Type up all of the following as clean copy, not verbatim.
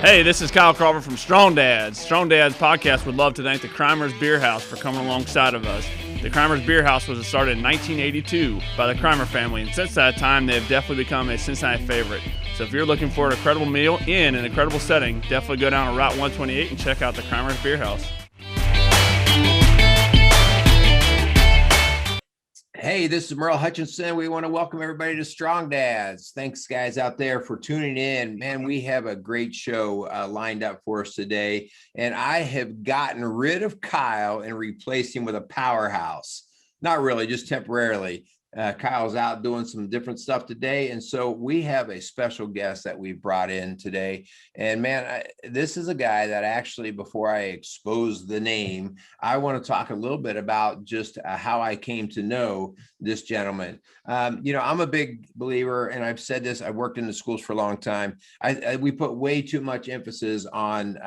Hey, this is Kyle Carver from Strong Dads. Strong Dads podcast would love to thank the Crimers Beer House for coming alongside of us. The Crimers Beer House was started in 1982 by the Crimer family, and since that time, they have definitely become a Cincinnati favorite. So if you're looking for an incredible meal in an incredible setting, definitely go down to Route 128 and check out the Crimers Beer House. Hey, this is Merle Hutchinson. We want to welcome everybody to Strong Dads. Thanks, guys, out there for tuning in. Man, we have a great show lined up for us today. And I have gotten rid of Kyle and replaced him with a powerhouse. Not really, just temporarily. Kyle's out doing some different stuff today. And so we have a special guest that we brought in today. And man, this is a guy that actually, before I expose the name, I want to talk a little bit about just how I came to know this gentleman. I'm a big believer, and I've said this, I've worked in the schools for a long time. We put way too much emphasis on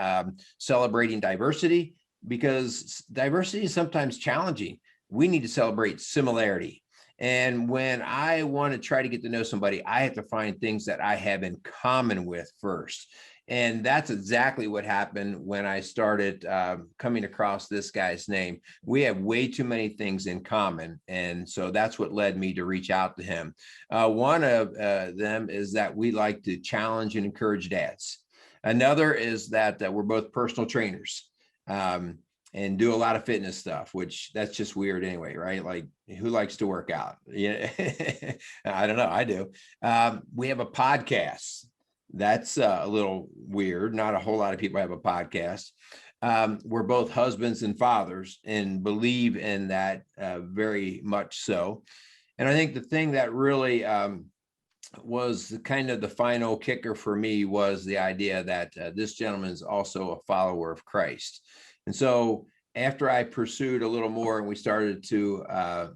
celebrating diversity, because diversity is sometimes challenging. We need to celebrate similarity. And when I want to try to get to know somebody, I have to find things that I have in common with first. And that's exactly what happened when I started coming across this guy's name. We have way too many things in common. And so that's what led me to reach out to him. One of them is that we like to challenge and encourage dads. Another is that we're both personal trainers. And do a lot of fitness stuff, which that's just weird anyway, right? Like, who likes to work out? Yeah, I don't know. I do. We have a podcast. That's a little weird. Not a whole lot of people have a podcast. We're both husbands and fathers and believe in that very much so. And I think the thing that really was kind of the final kicker for me was the idea that this gentleman is also a follower of Christ. And so after I pursued a little more and we started to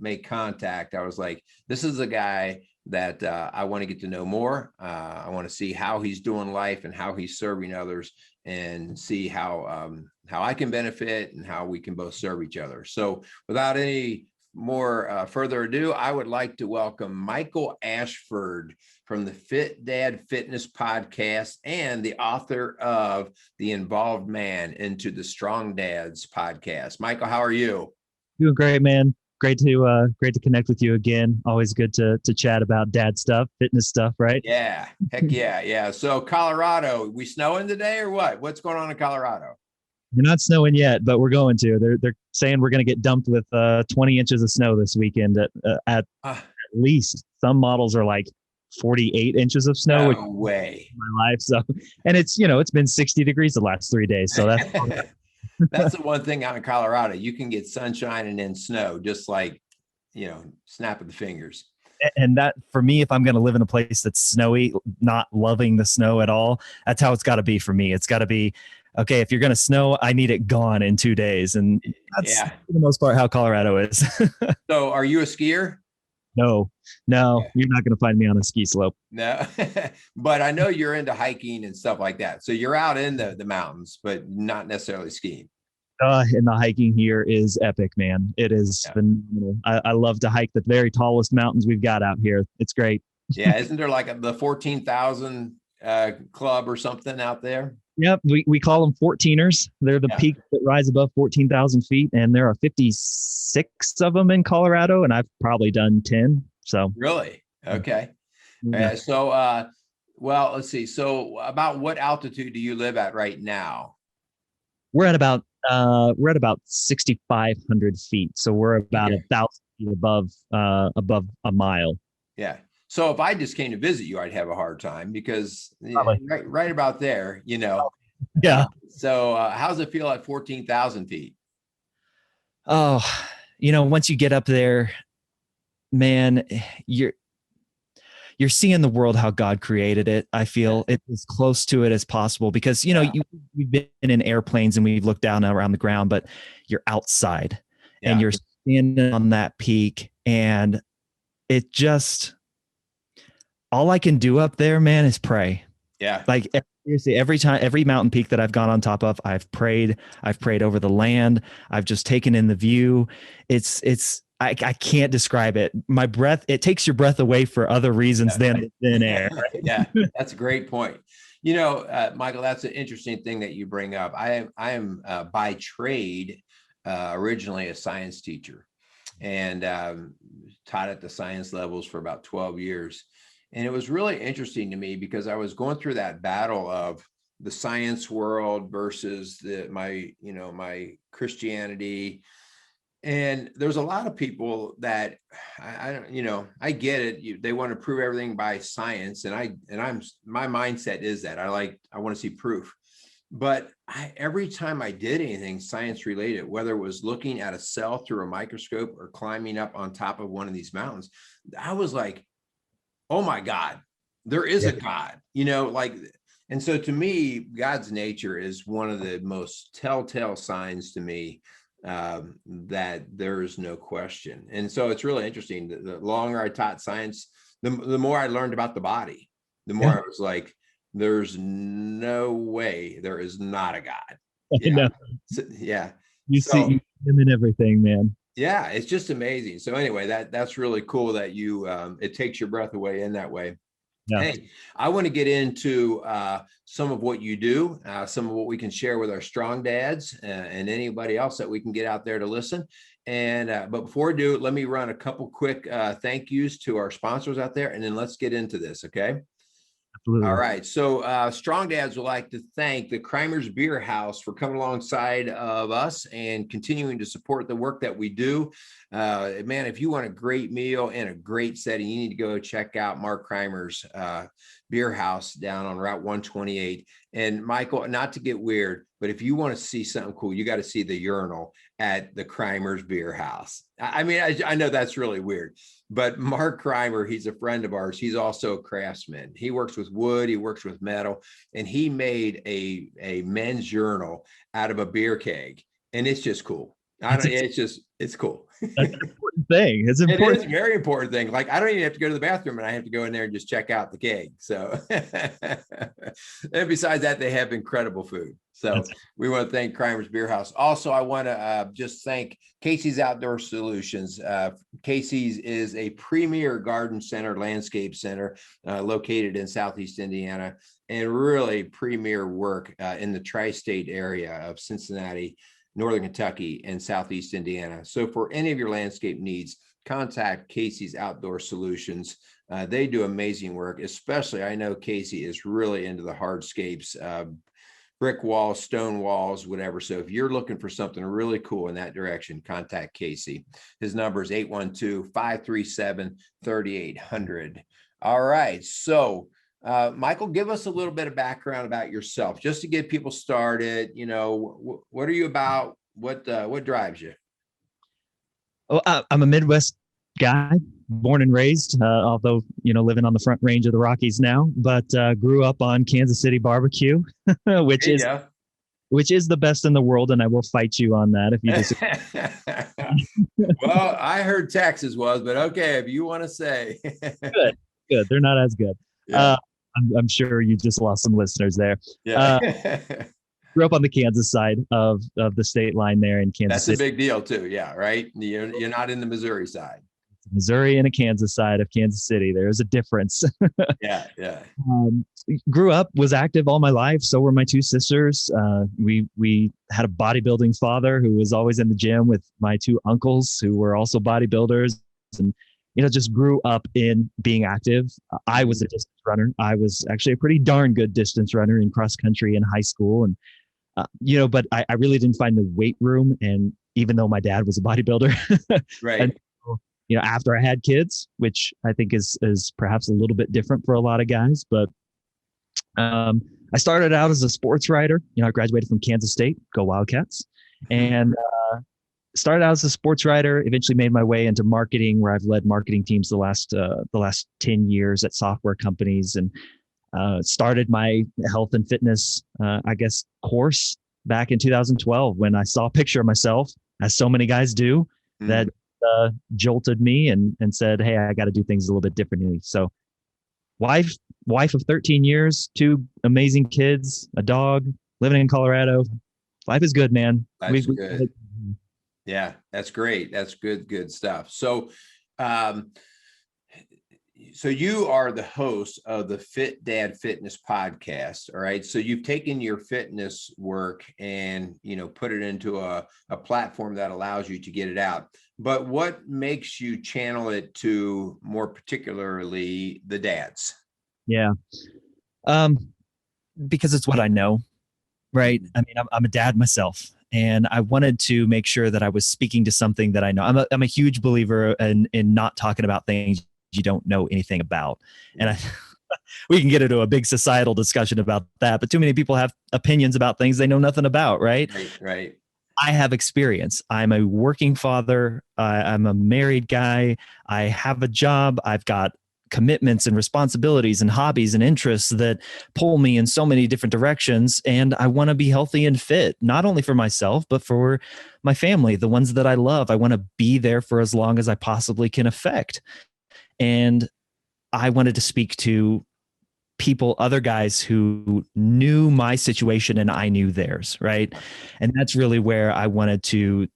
make contact, I was like, this is a guy that I want to get to know more. I want to see how he's doing life and how he's serving others, and see how I can benefit and how we can both serve each other. So without any more further ado, I would like to welcome Michael Ashford from the Fit Dad Fitness Podcast and the author of The Involved Man into the Strong Dads Podcast. Michael, how are you? Doing great, man. Great to connect with you again. Always good to chat about dad stuff, fitness stuff, right? Yeah, heck yeah. So Colorado, we snowing today or what? What's going on in Colorado? We're not snowing yet, but we're going to. They're saying we're going to get dumped with 20 inches of snow this weekend at least. Some models are like 48 inches of snow. No way. My life. So, and it's been 60 degrees the last 3 days. So that's that's the one thing out in Colorado. You can get sunshine and then snow, just like, snap of the fingers. And that, for me, if I'm going to live in a place that's snowy, not loving the snow at all, that's how it's got to be for me. It's got to be, okay, if you're going to snow, I need it gone in 2 days. And that's for the most part how Colorado is. So are you a skier? No, you're not going to find me on a ski slope. No, but I know you're into hiking and stuff like that. So you're out in the mountains, but not necessarily skiing. And the hiking here is epic, man. It is phenomenal. I love to hike the very tallest mountains we've got out here. It's great. Yeah. Isn't there like the 14,000 club or something out there? Yep. We call them 14ers. They're the peaks that rise above 14,000 feet. And there are 56 of them in Colorado. And I've probably done 10. So really? Okay. Yeah. Well, let's see. So about what altitude do you live at right now? We're at about 6,500 feet. So we're about 1,000 feet above a mile. Yeah. So if I just came to visit you, I'd have a hard time because right about there, Yeah. So how's it feel at 14,000 feet? Oh, once you get up there, man, you're seeing the world how God created it. I feel it's as close to it as possible because, you've been in airplanes and we've looked down around the ground, but you're outside and you're standing on that peak, and it just, all I can do up there, man, is pray. Yeah. Like seriously, every mountain peak that I've gone on top of, I've prayed over the land. I've just taken in the view. I can't describe it. My breath, it takes your breath away for other reasons than thin air. Yeah, that's a great point. Michael, that's an interesting thing that you bring up. I am by trade originally a science teacher, and taught at the science levels for about 12 years. And it was really interesting to me because I was going through that battle of the science world versus my Christianity. And there's a lot of people that I don't, I get it. They want to prove everything by science. And my mindset is that I want to see proof. But every time I did anything science related, whether it was looking at a cell through a microscope or climbing up on top of one of these mountains, I was like, oh my God, there is a God, and so to me, God's nature is one of the most telltale signs to me that there is no question. And so it's really interesting. The longer I taught science, the more I learned about the body, the more I was like, there's no way there is not a God. Yeah. You see him in everything, man. Yeah. It's just amazing. So anyway, that's really cool that you, it takes your breath away in that way. Yeah. Hey, I want to get into some of what you do, some of what we can share with our strong dads and anybody else that we can get out there to listen. And but before we do, let me run a couple quick thank yous to our sponsors out there, and then let's get into this. Okay. Absolutely. All right. So Strong Dads would like to thank the Crimers Beer House for coming alongside of us and continuing to support the work that we do. Man, if you want a great meal and a great setting, you need to go check out Mark Crimers Beer House down on Route 128. And Michael, not to get weird, but if you want to see something cool, you got to see the urinal at the Crimers Beer House. I mean, I know that's really weird, but Mark Crimer, he's a friend of ours. He's also a craftsman. He works with wood, he works with metal, and he made a men's urinal out of a beer keg. And it's just cool. It's cool. That's an important thing. It's important. It is a very important thing. Like, I don't even have to go to the bathroom, and I have to go in there and just check out the keg. So, and besides that, they have incredible food. So we want to thank Crimers Beer House. Also, I want to just thank Casey's Outdoor Solutions. Casey's is a premier garden center, landscape center located in Southeast Indiana, and really premier work in the tri-state area of Cincinnati, Northern Kentucky, and Southeast Indiana. So for any of your landscape needs, contact Casey's Outdoor Solutions. They do amazing work, especially I know Casey is really into the hardscapes, brick walls, stone walls, whatever. So if you're looking for something really cool in that direction, contact Casey. His number is 812-537-3800. All right. So Michael, give us a little bit of background about yourself, just to get people started. What are you about? What drives you? Well, I'm a Midwest guy, born and raised, although, living on the Front Range of the Rockies now, but grew up on Kansas City barbecue, which is the best in the world. And I will fight you on that if you disagree. Well, I heard Texas was, but okay, if you want to say. Good. They're not as good. Yeah. I'm sure you just lost some listeners there. Yeah. Grew up on the Kansas side of the state line there in Kansas City. That's a big deal too. Yeah. Right. You're not in the Missouri side. Missouri and a Kansas side of Kansas City. There's a difference. Yeah. Grew up, was active all my life. So were my two sisters. We had a bodybuilding father who was always in the gym with my two uncles who were also bodybuilders, and just grew up in being active. I was a distance runner. I was actually a pretty darn good distance runner in cross country in high school. And, but I really didn't find the weight room. And even though my dad was a bodybuilder, right. And, after I had kids, which I think is perhaps a little bit different for a lot of guys, but I started out as a sports writer. I graduated from Kansas State, go Wildcats. And, started out as a sports writer, eventually made my way into marketing, where I've led marketing teams the last 10 years at software companies, and started my health and fitness, course back in 2012 when I saw a picture of myself, as so many guys do, that jolted me and said, hey, I got to do things a little bit differently. So wife of 13 years, two amazing kids, a dog, living in Colorado. Life is good, man. That's good. Yeah, that's great. That's good stuff. So, so you are the host of the Fit Dad Fitness podcast. All right. So you've taken your fitness work and, put it into a platform that allows you to get it out. But what makes you channel it to more particularly the dads? Yeah. Because it's what I know, right? I mean, I'm a dad myself, and I wanted to make sure that I was speaking to something that I know. I'm a huge believer in not talking about things you don't know anything about. And we can get into a big societal discussion about that, but too many people have opinions about things they know nothing about, right? Right. I have experience. I'm a working father. I'm a married guy. I have a job. I've got commitments and responsibilities and hobbies and interests that pull me in so many different directions. And I want to be healthy and fit, not only for myself, but for my family, the ones that I love. I want to be there for as long as I possibly can affect. And I wanted to speak to people, other guys who knew my situation and I knew theirs, right? And that's really where I wanted to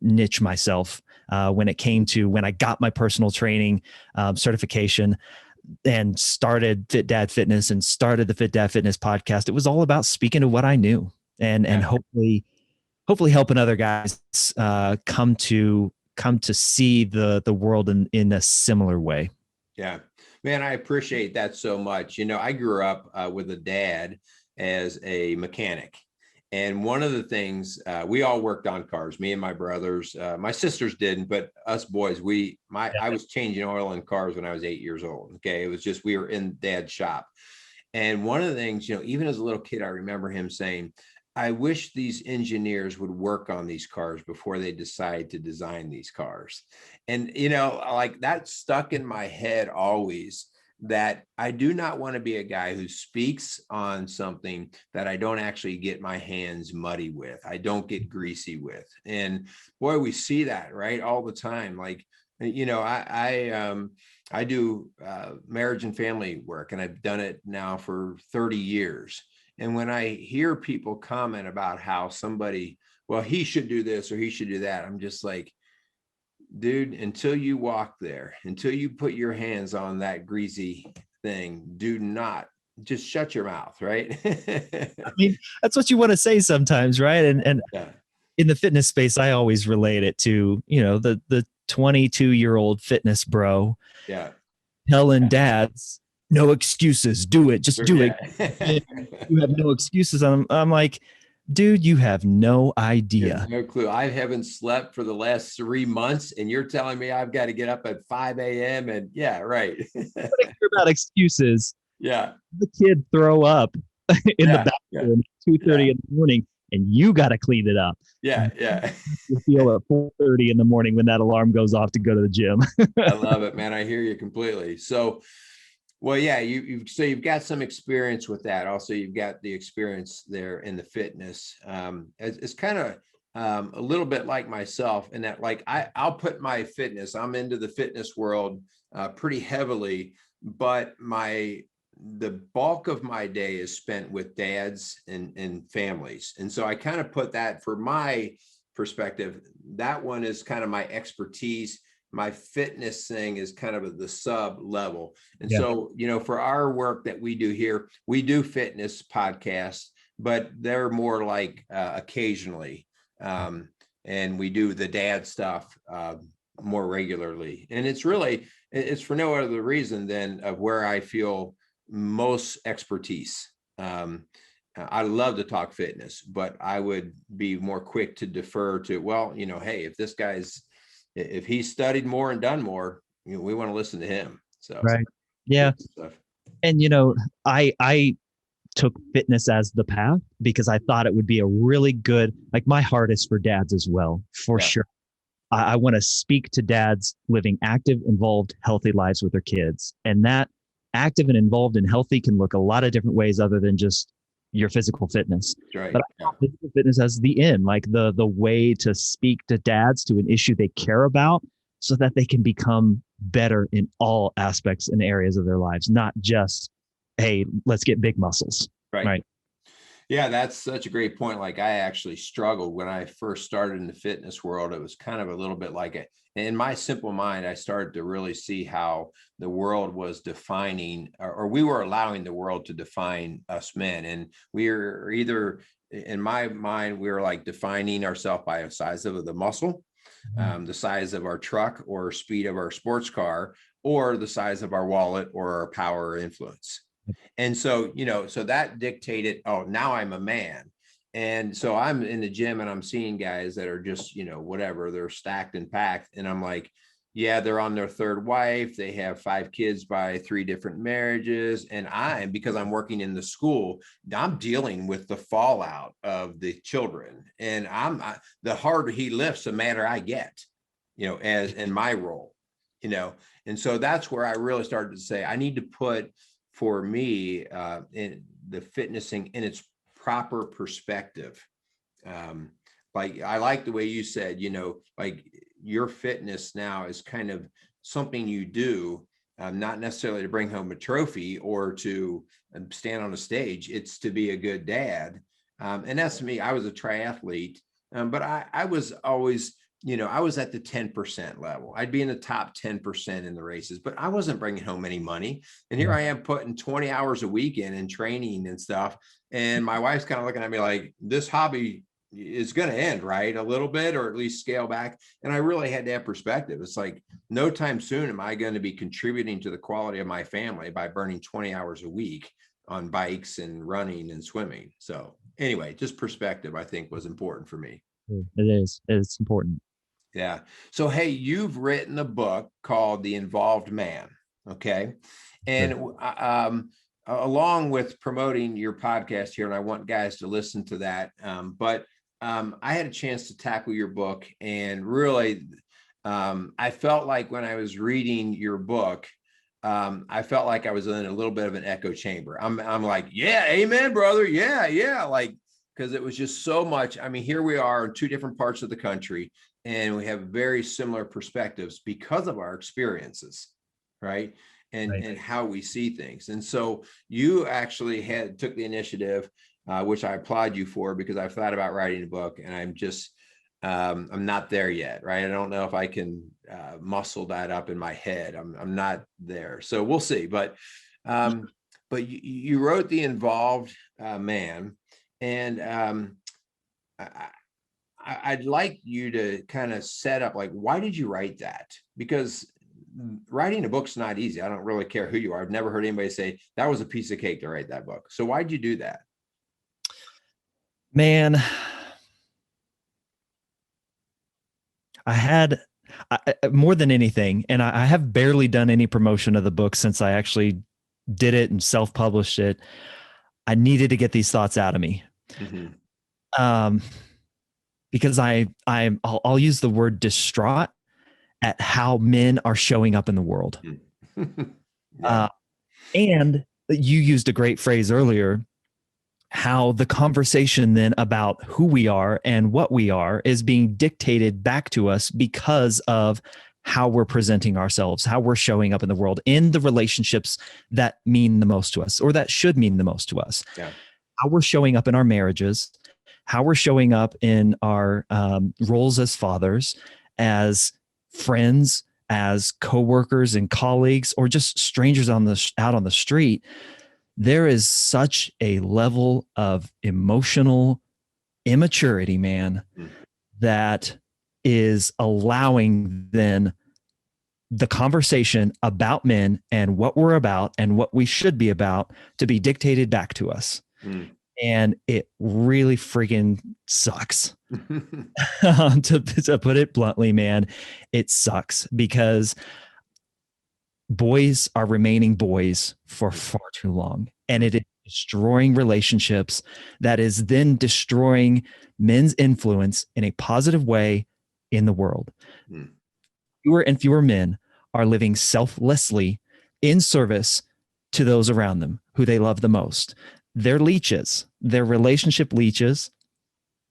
niche myself when it came to when I got my personal training certification and started Fit Dad Fitness and started the Fit Dad Fitness podcast. It was all about speaking to what I knew and hopefully helping other guys come to see the world in a similar way. Yeah. Man, I appreciate that so much. I grew up with a dad as a mechanic. And one of the things, we all worked on cars, me and my brothers. My sisters didn't, but us boys, I was changing oil in cars when I was 8 years old. Okay. It was just, we were in dad's shop. And one of the things, even as a little kid, I remember him saying, I wish these engineers would work on these cars before they decide to design these cars. And, like that stuck in my head always, that I do not want to be a guy who speaks on something that I don't actually get my hands muddy with. I don't get greasy with. And boy, we see that right all the time. Like, I do marriage and family work, and I've done it now for 30 years. And when I hear people comment about how somebody, well, he should do this or he should do that, I'm just like, dude, until you walk there, until you put your hands on that greasy thing, do not just shut your mouth, right? I mean, that's what you want to say sometimes, right? And in the fitness space, I always relate it to, the 22-year-old fitness bro. Yeah. Telling dads, no excuses, do it, just do it. You have no excuses. I'm like, dude, you have no idea. No clue. I haven't slept for the last 3 months, and you're telling me I've got to get up at 5 a.m. and right. But if you're about excuses, the kid throw up in the bathroom at 2:30 in the morning, and you got to clean it up. Yeah. You feel at 4:30 in the morning when that alarm goes off to go to the gym. I love it, man. I hear you completely. So, well, yeah, you've got some experience with that. Also, you've got the experience there in the fitness. It's kind of a little bit like myself in that, like, I'll put my fitness, I'm into the fitness world pretty heavily, but the bulk of my day is spent with dads and families. And so I kind of put that, for my perspective, that one is kind of my expertise. My fitness thing is kind of the sub level. And so, for our work that we do here, we do fitness podcasts, but they're more like occasionally. And we do the dad stuff more regularly. And it's for no other reason than of where I feel most expertise. I love to talk fitness, but I would be more quick to defer to, well, hey, if he's studied more and done more, we want to listen to him. So, right. Yeah. And, I took fitness as the path because I thought it would be a really good, like, my heart is for dads as well, for sure. I want to speak to dads living active, involved, healthy lives with their kids. And that active and involved and healthy can look a lot of different ways other than just your physical fitness. Right. But I call physical fitness as the end, like the way to speak to dads to an issue they care about so that they can become better in all aspects and areas of their lives, not just, hey, let's get big muscles. Right. Yeah, that's such a great point. Like I actually struggled when I first started in the fitness world. It was kind of a little bit like it. In my simple mind, I started to really see how the world was defining, or we were allowing the world to define us men. And we are either, in my mind, we were like defining ourselves by the size of the muscle, the size of our truck or speed of our sports car, or the size of our wallet or our power or influence. And so, so that dictated, oh, now I'm a man. And so I'm in the gym and I'm seeing guys that are just, whatever, they're stacked and packed. And I'm like, yeah, they're on their third wife. They have 5 kids by 3 different marriages. And because I'm working in the school, I'm dealing with the fallout of the children. And the harder he lifts, the madder I get, as in my role, And so that's where I really started to say, I need to put, for me, in the fitnessing in its proper perspective. Like I like the way you said, like your fitness now is kind of something you do, not necessarily to bring home a trophy or to stand on a stage. It's to be a good dad. And that's me. I was a triathlete, but I was always, I was at the 10% level. I'd be in the top 10% in the races, but I wasn't bringing home any money. And here I am putting 20 hours a week in training and stuff. And my wife's kind of looking at me like, this hobby is going to end, right? A little bit, or at least scale back. And I really had to have perspective. It's like, no time soon am I going to be contributing to the quality of my family by burning 20 hours a week on bikes and running and swimming. So anyway, just perspective, I think, was important for me. It is. It's important. Yeah. So, hey, you've written a book called The Involved Man. Okay. And along with promoting your podcast here, and I want guys to listen to that. But I had a chance to tackle your book, and really, I felt like when I was reading your book, I felt like I was in a little bit of an echo chamber. I'm like, yeah, amen, brother. Yeah. Like, because it was just so much. I mean, here we are in 2 different parts of the country, and we have very similar perspectives because of our experiences, right? And how we see things. And so you actually took the initiative, which I applaud you for, because I've thought about writing a book, and I'm not there yet, right? I don't know if I can muscle that up in my head. I'm not there. So we'll see. But you wrote The Involved Man, and I'd like you to kind of set up, like, why did you write that? Because writing a book's not easy. I don't really care who you are. I've never heard anybody say that was a piece of cake to write that book. So why'd you do that? Man, I more than anything, and I have barely done any promotion of the book since I actually did it and self-published it. I needed to get these thoughts out of me. Mm-hmm. Because I'll use the word distraught at how men are showing up in the world. Yeah. And you used a great phrase earlier, how the conversation then about who we are and what we are is being dictated back to us because of how we're presenting ourselves, how we're showing up in the world, in the relationships that mean the most to us, or that should mean the most to us. Yeah. How we're showing up in our marriages, how we're showing up in our roles as fathers, as friends, as coworkers and colleagues, or just strangers out on the street. There is such a level of emotional immaturity, man, that is allowing then the conversation about men and what we're about and what we should be about to be dictated back to us. And it really freaking sucks. To put it bluntly, man, it sucks, because boys are remaining boys for far too long. And it is destroying relationships, that is then destroying men's influence in a positive way in the world. Fewer and fewer men are living selflessly in service to those around them who they love the most. They're leeches, they're relationship leeches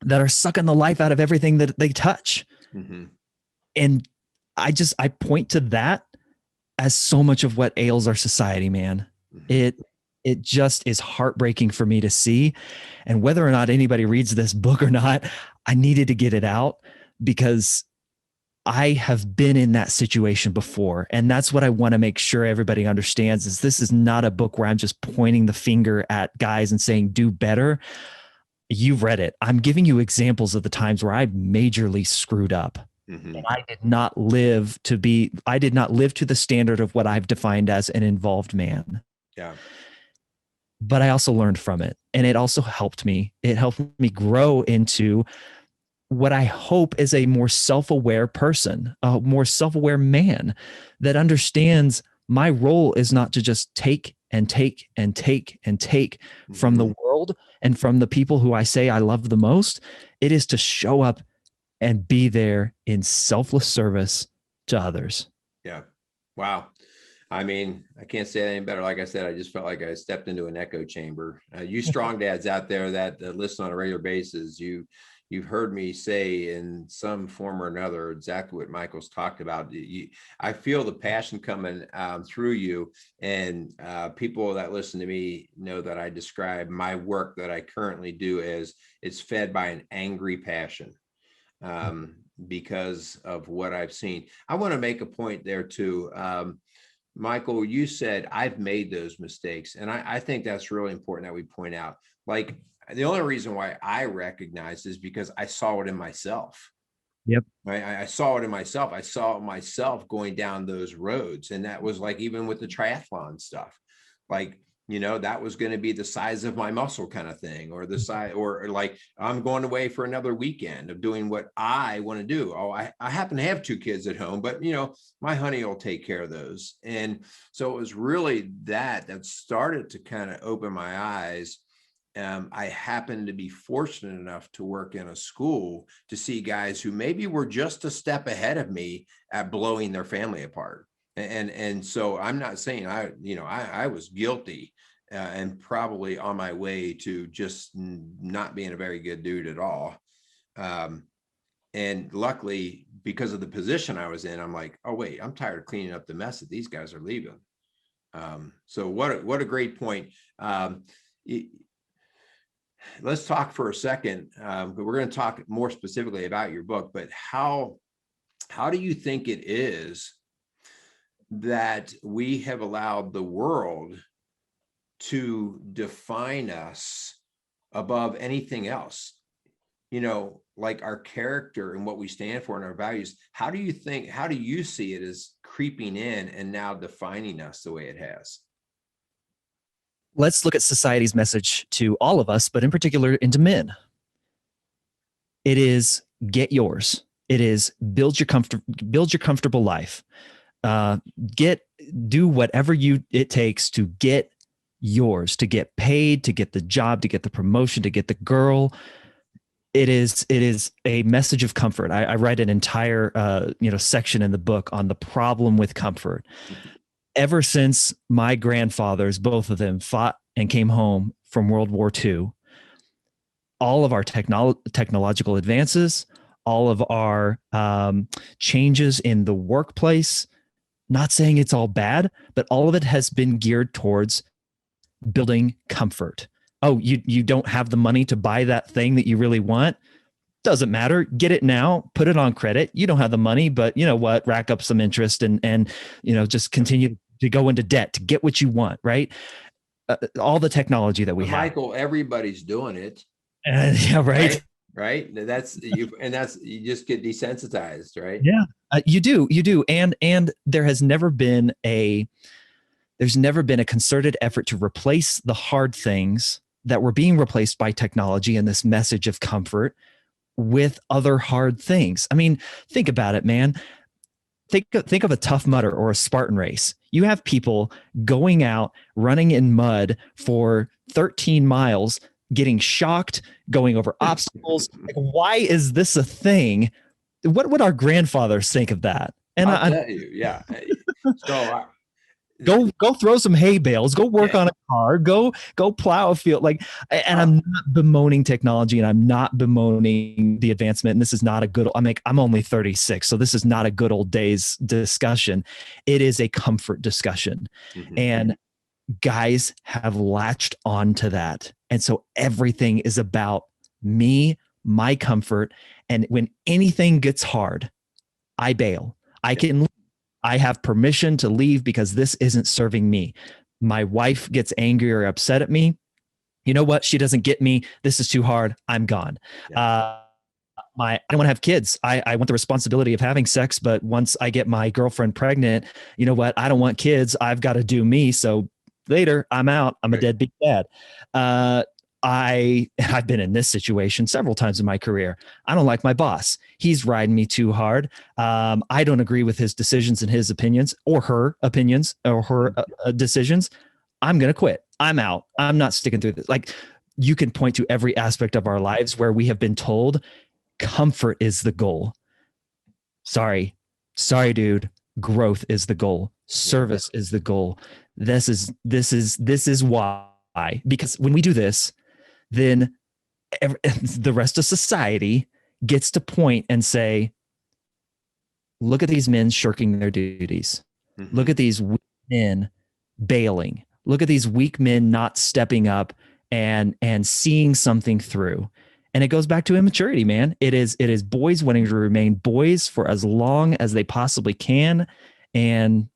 that are sucking the life out of everything that they touch. Mm-hmm. And I point to that as so much of what ails our society, man. Mm-hmm. it just is heartbreaking for me to see. And whether or not anybody reads this book or not, I needed to get it out because I have been in that situation before. And that's what I want to make sure everybody understands is this is not a book where I'm just pointing the finger at guys and saying, do better. You've read it. I'm giving you examples of the times where I majorly screwed up. And I did not live to the standard of what I've defined as an involved man. Yeah. But I also learned from it. And it also helped me. It helped me grow into what I hope is a more self-aware person, a more self-aware man that understands my role is not to just take and take and take and take from the world and from the people who I say I love the most. It is to show up and be there in selfless service to others. Yeah. Wow. I mean, I can't say it any better. Like I said, I just felt like I stepped into an echo chamber. You strong dads out there that listen on a regular basis, you've heard me say in some form or another exactly what Michael's talked about. I feel the passion coming through you, and people that listen to me know that I describe my work that I currently do as it's fed by an angry passion because of what I've seen. I want to make a point there too. Michael, you said I've made those mistakes, and I think that's really important that we point out. Like, the only reason why I recognize is because I saw it in myself. Yep. I saw it in myself. I saw myself going down those roads. And that was like, even with the triathlon stuff, like, you know, that was going to be the size of my muscle kind of thing, or the size, or like, I'm going away for another weekend of doing what I want to do. Oh, I happen to have 2 kids at home, but you know, my honey will take care of those. And so it was really that started to kind of open my eyes. I happened to be fortunate enough to work in a school to see guys who maybe were just a step ahead of me at blowing their family apart. And so I'm not saying I was guilty and probably on my way to just not being a very good dude at all. And luckily, because of the position I was in, I'm like, oh wait, I'm tired of cleaning up the mess that these guys are leaving. So what a great point. Let's talk for a second. But we're going to talk more specifically about your book, but how do you think it is that we have allowed the world to define us above anything else? You know, like our character and what we stand for and our values. How do you see it as creeping in and now defining us the way it has? Let's look at society's message to all of us, but in particular into men. It is get yours. It is build your comfortable life. Do whatever it takes to get yours, to get paid, to get the job, to get the promotion, to get the girl. It is a message of comfort. I write an entire section in the book on the problem with comfort. Ever since my grandfathers, both of them, fought and came home from World War II, all of our technological advances, all of our changes in the workplace, not saying it's all bad, but all of it has been geared towards building comfort. Oh, you don't have the money to buy that thing that you really want? Doesn't matter. Get it now, put it on credit. You don't have the money, but you know what? Rack up some interest and just continue to go into debt to get what you want, right? All the technology that we have. Michael, everybody's doing it. Yeah, right. Right. That's you just get desensitized, right? Yeah, you do. And there's never been a concerted effort to replace the hard things that were being replaced by technology and this message of comfort with other hard things. I mean, think about it, man. Think of a Tough Mudder or a Spartan race. You have people going out, running in mud for 13 miles, getting shocked, going over obstacles. Like, why is this a thing? What would our grandfathers think of that? And I'll tell you, yeah. So go throw some hay bales, go work on a car, go plow a field. Like, and I'm not bemoaning technology, and I'm not bemoaning the advancement. And this is not a good, I'm only 36. So this is not a good old days discussion. It is a comfort discussion. Mm-hmm. And guys have latched onto that. And so everything is about me, my comfort. And when anything gets hard, I bail. I have permission to leave because this isn't serving me. My wife gets angry or upset at me. You know what? She doesn't get me. This is too hard. I'm gone. Yeah. I don't want to have kids. I want the responsibility of having sex, but once I get my girlfriend pregnant, you know what? I don't want kids. I've got to do me. So later, I'm out. I'm a deadbeat dad. I've been in this situation several times in my career. I don't like my boss. He's riding me too hard. I don't agree with his decisions and his opinions or her opinions or her decisions. I'm going to quit. I'm out. I'm not sticking through this. Like, you can point to every aspect of our lives where we have been told comfort is the goal. Sorry, dude. Growth is the goal. Service is the goal. This is why. Because when we do this, then the rest of society gets to point and say, look at these men shirking their duties. Mm-hmm. Look at these weak men bailing. Look at these weak men not stepping up and seeing something through. And it goes back to immaturity, man. It is boys wanting to remain boys for as long as they possibly can. And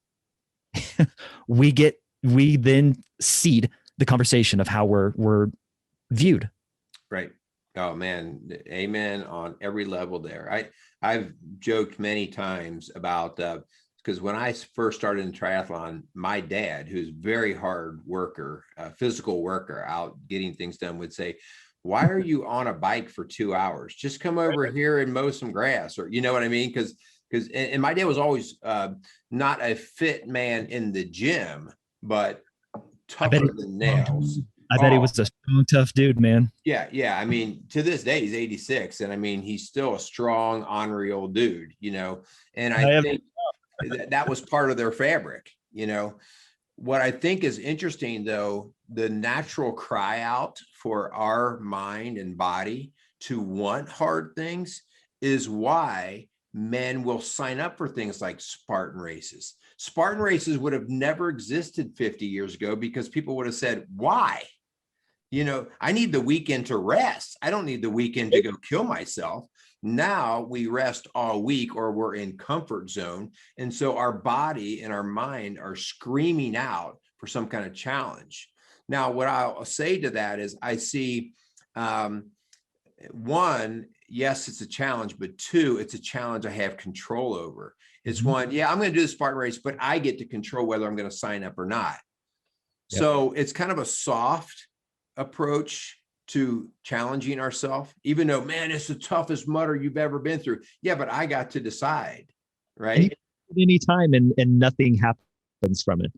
we then seed the conversation of how we're viewed. Right. Oh man. Amen on every level there. I've joked many times about, because when I first started in triathlon, my dad, who's a very hard worker, physical worker out getting things done, would say, why are you on a bike for 2 hours? Just come over here and mow some grass, or, you know what I mean? Because my dad was always not a fit man in the gym, but tougher than nails. I bet he was a strong, tough dude, man. Yeah. I mean, to this day, he's 86. And I mean, he's still a strong, ornery old dude, you know, and I think that was part of their fabric, you know. What I think is interesting, though, the natural cry out for our mind and body to want hard things is why men will sign up for things like Spartan races. Spartan races would have never existed 50 years ago because people would have said, why? You know, I need the weekend to rest. I don't need the weekend to go kill myself. Now we rest all week, or we're in comfort zone. And so our body and our mind are screaming out for some kind of challenge. Now, what I'll say to that is I see, one, yes, it's a challenge, but two, it's a challenge I have control over. It's one, yeah, I'm going to do the Spartan race, but I get to control whether I'm going to sign up or not. Yep. So it's kind of a soft approach to challenging ourselves, even though, man, it's the toughest mutter you've ever been through. Yeah, but I got to decide, right? Any time and nothing happens from it.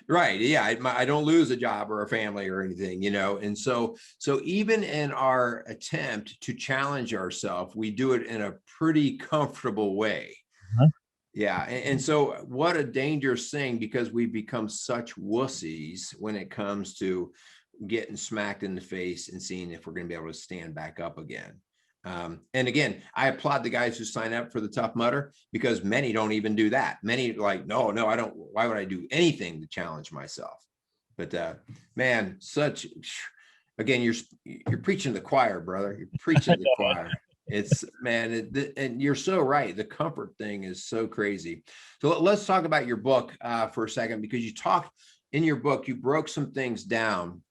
Right. Yeah. I don't lose a job or a family or anything, you know? And so even in our attempt to challenge ourselves, we do it in a pretty comfortable way. Uh-huh. Yeah. And so what a dangerous thing, because we become such wussies when it comes to getting smacked in the face and seeing if we're going to be able to stand back up again. And again, I applaud the guys who sign up for the Tough Mudder, because many don't even do that. Many like, no, I don't. Why would I do anything to challenge myself? But man, again, you're preaching to the choir, brother. You're preaching to the choir. It's, man, and you're so right. The comfort thing is so crazy. So let's talk about your book for a second, because you talked in your book, you broke some things down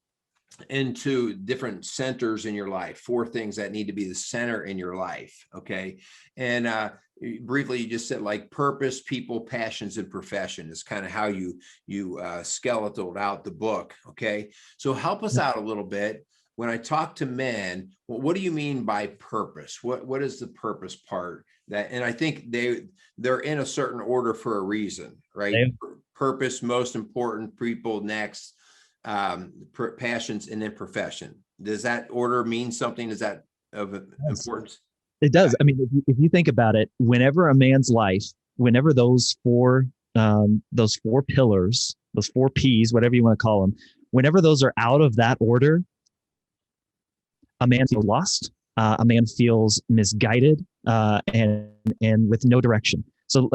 into different centers in your life, 4 things that need to be the center in your life. Okay. And briefly, you just said like purpose, people, passions, and profession is kind of how you skeletaled out the book. Okay. So help us out a little bit. When I talk to men, what do you mean by purpose? What is the purpose part? And I think they're in a certain order for a reason, right? Purpose, most important, people next, passions, and then profession. Does that order mean something? Is that of importance? It does. I mean, if you think about it, whenever a man's life, whenever those four pillars, those 4 P's, whatever you want to call them, whenever those are out of that order, a man feels lost. A man feels misguided and with no direction. So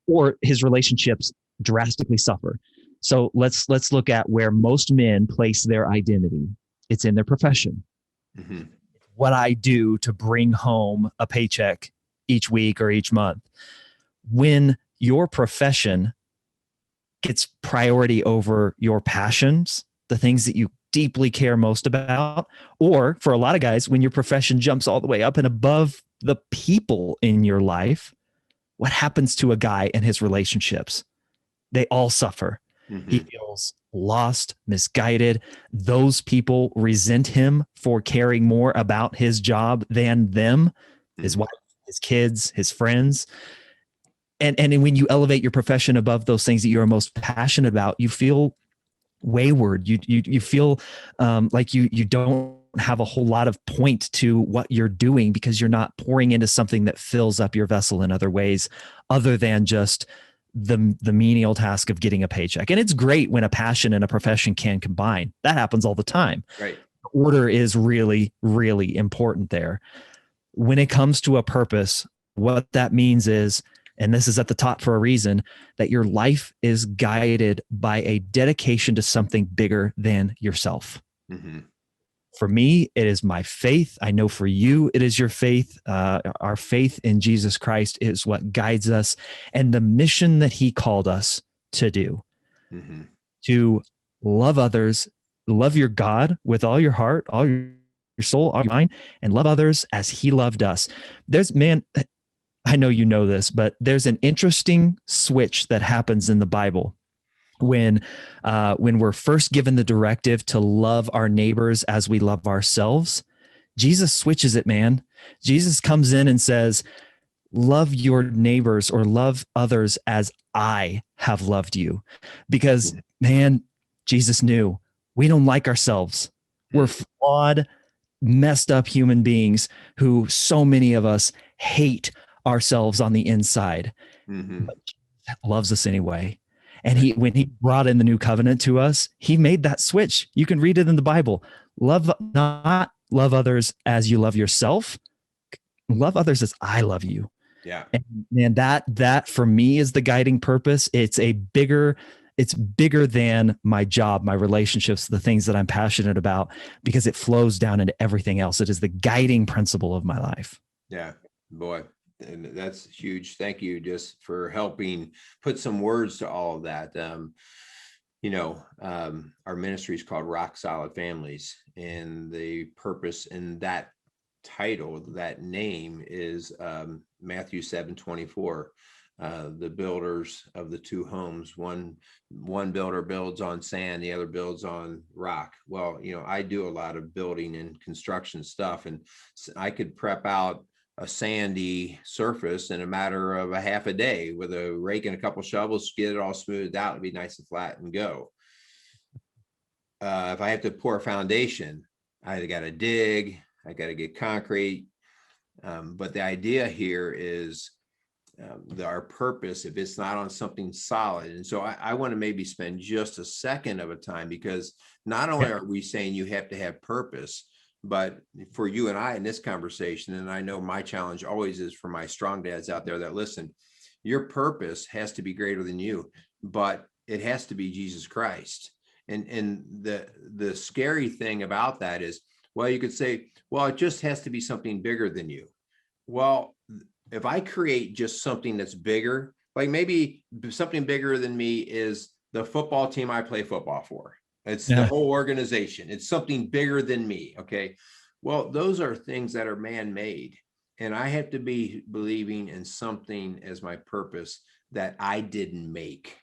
or his relationships drastically suffer. So let's look at where most men place their identity. It's in their profession. Mm-hmm. What I do to bring home a paycheck each week or each month. When your profession gets priority over your passions, the things that you deeply care most about, or for a lot of guys, when your profession jumps all the way up and above the people in your life, what happens to a guy and his relationships? They all suffer. Mm-hmm. He feels lost, misguided. Those people resent him for caring more about his job than them, his wife, his kids, his friends. And when you elevate your profession above those things that you're most passionate about, you feel wayward. You feel like you don't have a whole lot of point to what you're doing because you're not pouring into something that fills up your vessel in other ways other than just the menial task of getting a paycheck. And it's great when a passion and a profession can combine. That happens all the time. Right. Order is really, really important there. When it comes to a purpose, what that means is, and this is at the top for a reason, that your life is guided by a dedication to something bigger than yourself. Mm-hmm. For me, it is my faith. I know for you, it is your faith. Our faith in Jesus Christ is what guides us, and the mission that he called us to do, Mm-hmm. to love others, love your God with all your heart, all your soul, all your mind, and love others as he loved us. I know you know this, but there's an interesting switch that happens in the Bible when we're first given the directive to love our neighbors as we love ourselves. Jesus switches it, man. Jesus comes in and says, love your neighbors or love others as I have loved you. Because, man, Jesus knew we don't like ourselves. We're flawed, messed up human beings who so many of us hate ourselves on the inside. Mm-hmm. But Jesus loves us anyway. And when he brought in the new covenant to us, he made that switch. You can read it in the Bible. Love others as you love yourself. Love others as I love you. Yeah. And that for me is the guiding purpose. It's bigger than my job, my relationships, the things that I'm passionate about, because it flows down into everything else. It is the guiding principle of my life. Yeah, boy. And that's huge. Thank you just for helping put some words to all of that. Our ministry is called Rock Solid Families, and the purpose in that title, that name is Matthew 7:24. The builders of the two homes, one builder builds on sand, the other builds on rock. Well, I do a lot of building and construction stuff, and I could prep out a sandy surface in a matter of a half a day with a rake and a couple shovels, get it all smoothed out, it'd be nice and flat and go. If I have to pour a foundation, I got to dig, I got to get concrete. But the idea here is our purpose, if it's not on something solid. And so I want to maybe spend just a second of a time, because not only are we saying you have to have purpose, but for you and I in this conversation, and I know my challenge always is for my strong dads out there that listen, your purpose has to be greater than you, but it has to be Jesus Christ. And the scary thing about that is, well, you could say, well, it just has to be something bigger than you. Well, if I create just something that's bigger, like maybe something bigger than me is the football team I play football for. It's the whole organization. It's something bigger than me. Okay. Well, those are things that are man-made. And I have to be believing in something as my purpose that I didn't make.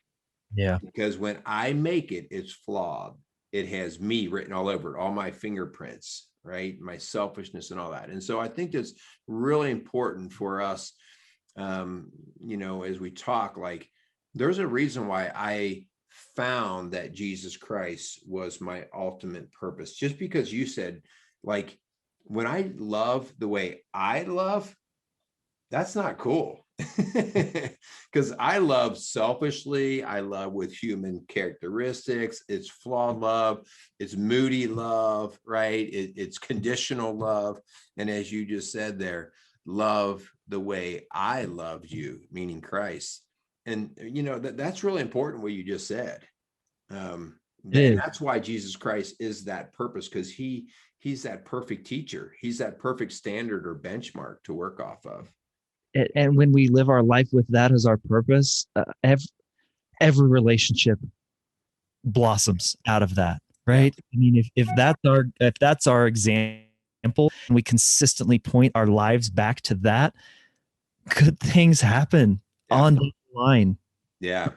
Yeah. Because when I make it, it's flawed. It has me written all over it, all my fingerprints, right? My selfishness and all that. And so I think that's really important for us, as we talk, like there's a reason why I found that Jesus Christ was my ultimate purpose. Just because you said, like, when I love the way I love, that's not cool. Because I love selfishly, I love with human characteristics. It's flawed love, it's moody love, right? It's conditional love. And as you just said there, love the way I loved you, meaning Christ. And that's really important what you just said. And that's why Jesus Christ is that purpose, because he's that perfect teacher. He's that perfect standard or benchmark to work off of. And when we live our life with that as our purpose, every relationship blossoms out of that, right? I mean, if that's our example, and we consistently point our lives back to that, good things happen on the line. Yeah.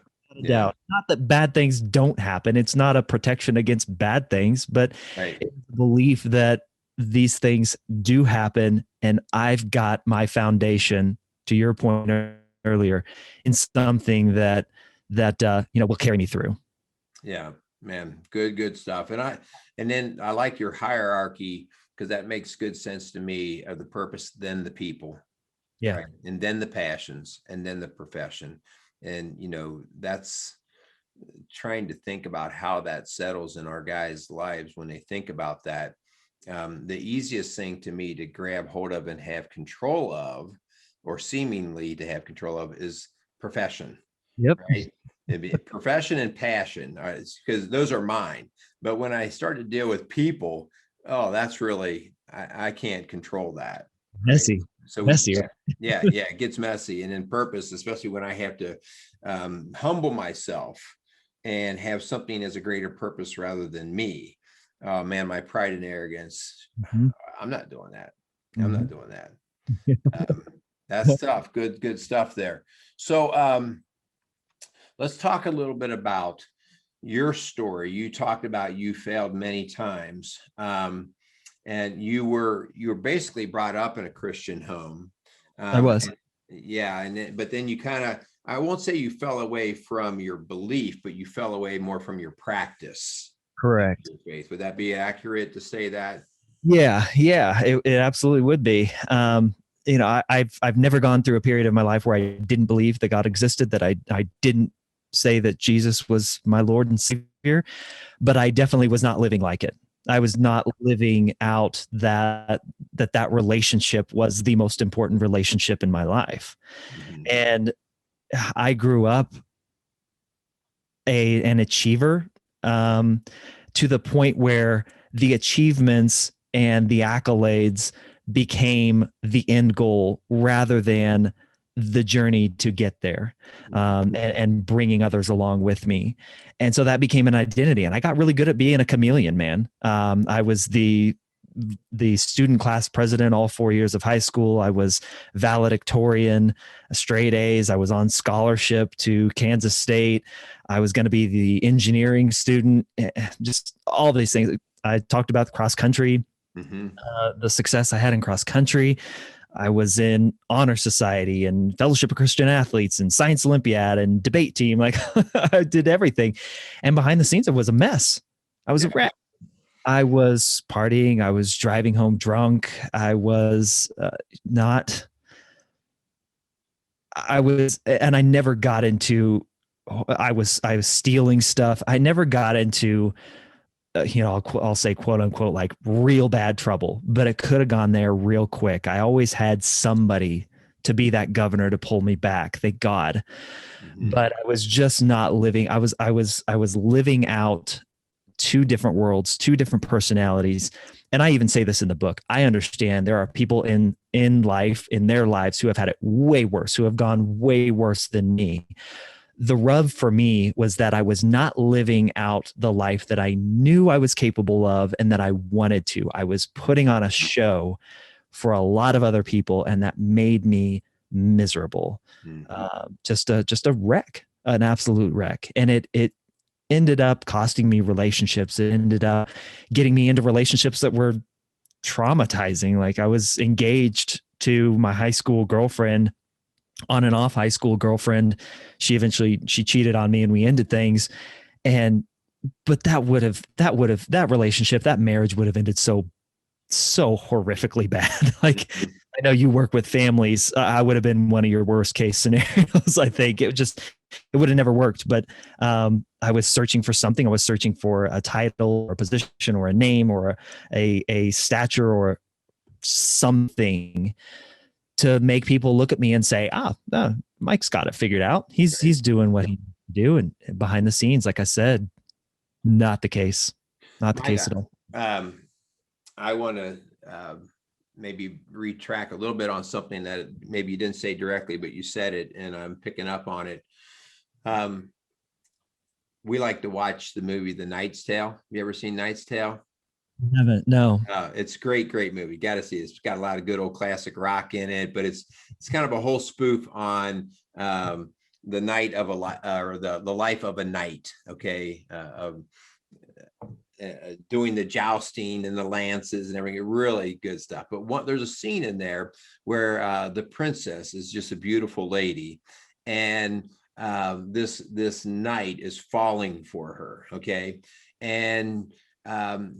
Doubt. Not that bad things don't happen. It's not a protection against bad things, but it's the belief that these things do happen, and I've got my foundation, to your point earlier, in something that will carry me through. Yeah, man, good stuff. And then I like your hierarchy, because that makes good sense to me, of the purpose, then the people, right? And then the passions, and then the profession. And, that's trying to think about how that settles in our guys' lives when they think about that. The easiest thing to me to grab hold of and have control of, or seemingly to have control of, is profession. Yep. Right. It'd be profession and passion, because those are mine. But when I start to deal with people, that's really, I can't control that. Messy. Right? So messy. It gets messy. And in purpose, especially when I have to humble myself and have something as a greater purpose rather than me. Oh man, my pride and arrogance. I'm not doing that. I'm not doing that. That's tough. Good stuff there. So let's talk a little bit about your story. You talked about you failed many times. And you were basically brought up in a Christian home. I was. But then you kind of, I won't say you fell away from your belief, but you fell away more from your practice. Correct. Your faith. Would that be accurate to say that? Yeah, it absolutely would be. I've never gone through a period of my life where I didn't believe that God existed, that I didn't say that Jesus was my Lord and Savior, but I definitely was not living like it. I was not living out that relationship was the most important relationship in my life. And I grew up an achiever, to the point where the achievements and the accolades became the end goal rather than the journey to get there, and bringing others along with me. And so that became an identity. And I got really good at being a chameleon, man. I was the student class president all 4 years of high school. I was valedictorian, straight A's. I was on scholarship to Kansas State. I was going to be the engineering student, just all these things. I talked about the cross country, the success I had in cross country. I was in honor society and fellowship of Christian athletes and science Olympiad and debate team. Like I did everything. And behind the scenes, it was a mess. I was a wreck. I was partying. I was driving home drunk. I was and I never got into, I was stealing stuff. I never got into, I'll say quote unquote, like real bad trouble, but it could have gone there real quick. I always had somebody to be that governor to pull me back. Thank God. But I was just not living. I was living out two different worlds, two different personalities. And I even say this in the book. I understand there are people in life, in their lives, who have had it way worse, who have gone way worse than me. The rub for me was that I was not living out the life that I knew I was capable of and that I wanted to. I was putting on a show for a lot of other people, and that made me miserable. Just a wreck, an absolute wreck. And it ended up costing me relationships. It ended up getting me into relationships that were traumatizing. Like I was engaged to my high school girlfriend, on and off high school girlfriend. She cheated on me and we ended things. But that relationship, that marriage would have ended so horrifically bad. Like I know you work with families. I would have been one of your worst case scenarios. I think it would have never worked, but I was searching for something. I was searching for a title or a position or a name or a stature or something to make people look at me and say, Mike's got it figured out. He's doing what he do. And behind the scenes, like I said, Not the case. Not the My case God. at all. I want to maybe retrack a little bit on something that maybe you didn't say directly, but you said it, and I'm picking up on it. We like to watch the movie The Knight's Tale. You ever seen Knight's Tale? I haven't. No. It's great movie. Got to see it. It's got a lot of good old classic rock in it, but it's kind of a whole spoof on the night of or the life of a knight. Okay, doing the jousting and the lances and everything. Really good stuff. But there's a scene in there where the princess is just a beautiful lady, and this knight is falling for her. Okay, and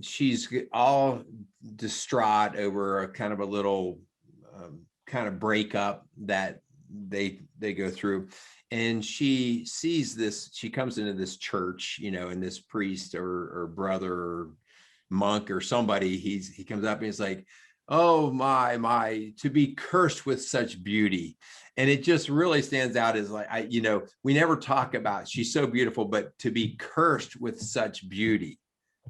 she's all distraught over a kind of a little kind of breakup that they go through. And she sees this, she comes into this church, and this priest or brother or monk or somebody, he comes up and he's like, oh my, to be cursed with such beauty. And it just really stands out as like, we never talk about, she's so beautiful, but to be cursed with such beauty.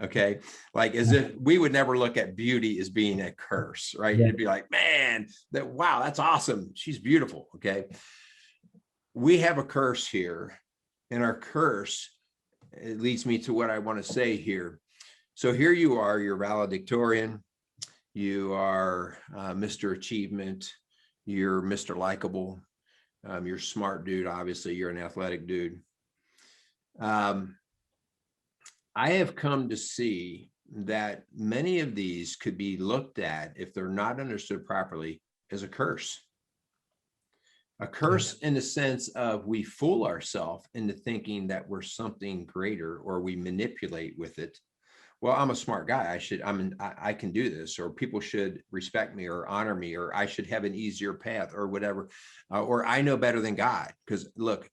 Okay. Like as if we would never look at beauty as being a curse, right? Yeah. It'd be like, man, wow, that's awesome. She's beautiful. Okay. We have a curse here, and our curse, it leads me to what I want to say here. So here you are, you're valedictorian, you are Mr. Achievement, you're Mr. Likable, you're a smart dude, obviously, you're an athletic dude. I have come to see that many of these could be looked at, if they're not understood properly, as a curse. A curse in the sense of we fool ourselves into thinking that we're something greater, or we manipulate with it. Well, I'm a smart guy. I can do this, or people should respect me or honor me, or I should have an easier path or whatever. Or I know better than God. Because look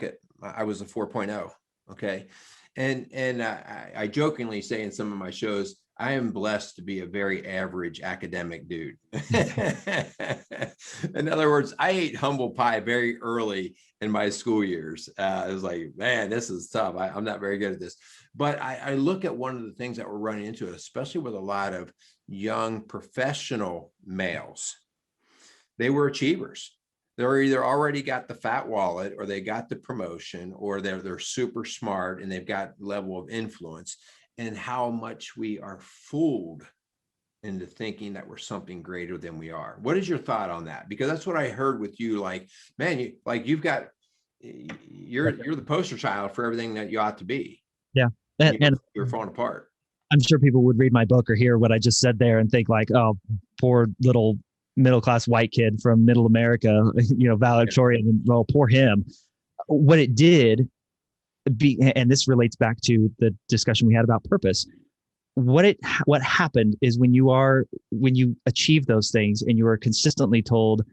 at, I was a 4.0. Okay. And I jokingly say in some of my shows, I am blessed to be a very average academic dude. In other words, I ate humble pie very early in my school years. I was like, man, this is tough. I'm not very good at this. But I look at one of the things that we're running into, especially with a lot of young professional males. They were achievers. They're either already got the fat wallet, or they got the promotion, or they're super smart and they've got level of influence. And how much we are fooled into thinking that we're something greater than we are. What is your thought on that? Because that's what I heard with you. Like, man, you're the poster child for everything that you ought to be. Yeah, and you're falling apart. I'm sure people would read my book or hear what I just said there and think like, oh, poor little middle-class white kid from middle America, valedictorian, well, poor him. What it did be, and this relates back to the discussion we had about purpose. What happened is when you achieve those things and you are consistently told,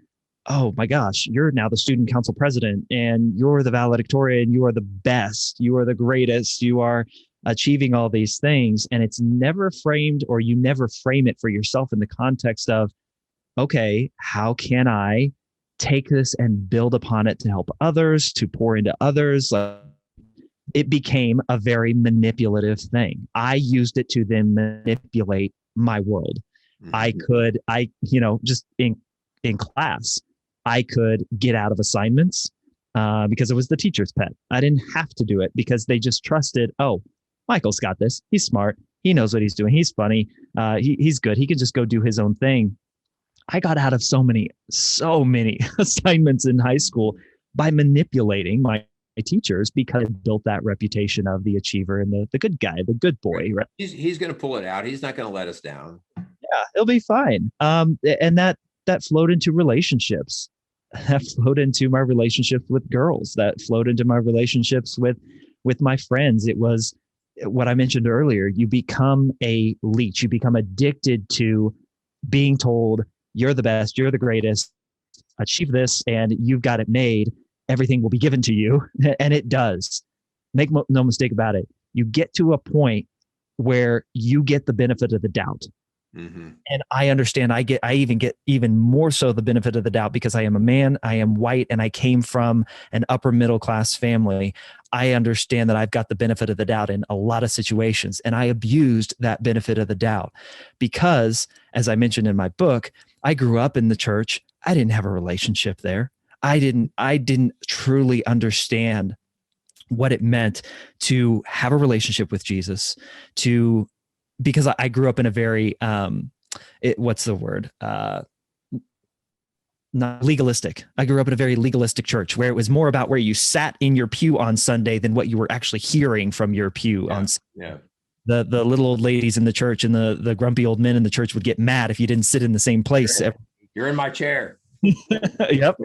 oh my gosh, you're now the student council president and you're the valedictorian, you are the best, you are the greatest, you are achieving all these things. And it's never framed, or you never frame it for yourself in the context of, okay, how can I take this and build upon it to help others, to pour into others? It became a very manipulative thing. I used it to then manipulate my world. Mm-hmm. Just in class, I could get out of assignments because it was the teacher's pet. I didn't have to do it because they just trusted, oh, Michael's got this. He's smart. He knows what he's doing. He's funny. He's good. He can just go do his own thing. I got out of so many assignments in high school by manipulating my teachers, because I built that reputation of the achiever and the good guy, the good boy. Right? He's going to pull it out. He's not going to let us down. Yeah, he'll be fine. And that flowed into relationships. That flowed into my relationships with girls. That flowed into my relationships with my friends. It was what I mentioned earlier. You become a leech. You become addicted to being told you're the best, you're the greatest, achieve this, and you've got it made. Everything will be given to you. And it does. Make no mistake about it. You get to a point where you get the benefit of the doubt. Mm-hmm. And I understand I even get even more so the benefit of the doubt because I am a man, I am white, and I came from an upper middle class family. I understand that I've got the benefit of the doubt in a lot of situations. And I abused that benefit of the doubt because, as I mentioned in my book, I grew up in the church. I didn't have a relationship there. I didn't truly understand what it meant to have a relationship with Jesus, because I grew up in a very what's the word? Not legalistic. I grew up in a very legalistic church where it was more about where you sat in your pew on Sunday than what you were actually hearing from your pew on Sunday. Yeah. The little old ladies in the church and the grumpy old men in the church would get mad if you didn't sit in the same place. You're in my chair. Yep.